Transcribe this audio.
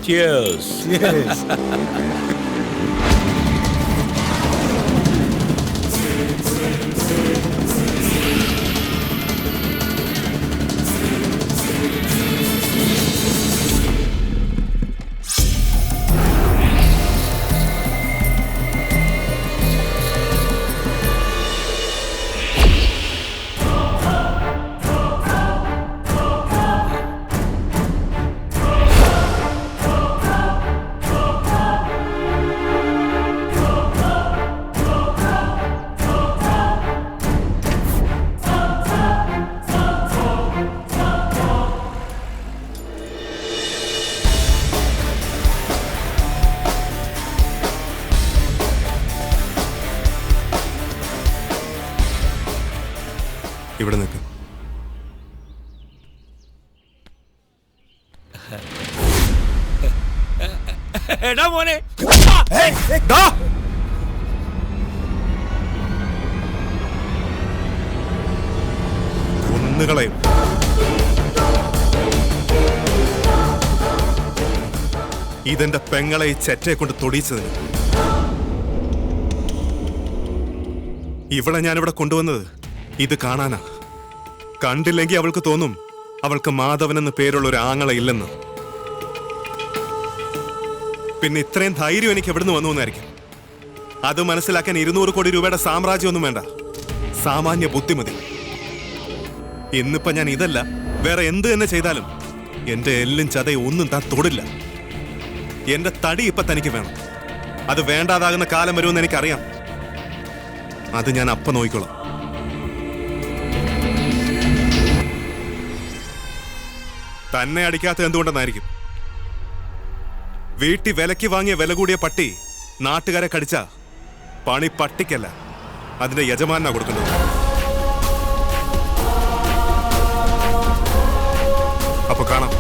Cheers. Yes. ഇവിടെ നിൽക്ക്. എടാ മോനെ, ദാ! കൊന്നുകളയും. ഇതെന്റെ പെങ്ങളെ ഈ ചെറ്റയെ കൊണ്ട് തൊടിയിച്ചതിന്. ഇവളെ ഞാനിവിടെ കൊണ്ടുവന്നത് ഇത് കാണാനാ. കണ്ടില്ലെങ്കിൽ അവൾക്ക് തോന്നും അവൾക്ക് മാധവൻ എന്ന് പേരുള്ള ഒരു ആങ്ങള ഇല്ലെന്ന്. പിന്നെ ഇത്രയും ധൈര്യം എനിക്ക് എവിടുന്ന് വന്നു എന്നായിരിക്കും. അത് മനസ്സിലാക്കാൻ 200 കോടി രൂപയുടെ സാമ്രാജ്യമൊന്നും വേണ്ട, സാമാന്യ ബുദ്ധിമതി. ഇന്നിപ്പോ ഞാൻ ഇതല്ല വേറെ എന്ത് തന്നെ ചെയ്താലും എന്റെ എല്ലും ചതയും ഒന്നും താൻ തൊടില്ല. എന്റെ തടി ഇപ്പൊ തനിക്ക് വേണം. അത് വേണ്ടാതാകുന്ന കാലം വരുമെന്ന് എനിക്കറിയാം. അത് ഞാൻ അപ്പ നോക്കിക്കോളാം. തന്നെ അടിക്കാത്ത എന്തുകൊണ്ടെന്നായിരിക്കും. വീട്ടിൽ വിലക്ക് വാങ്ങിയ വില കൂടിയ പട്ടി നാട്ടുകാരെ കടിച്ച പണി പട്ടിക്കല്ല, അതിന്റെ യജമാനാ കൊടുക്കുന്നത്. അപ്പൊ കാണാം.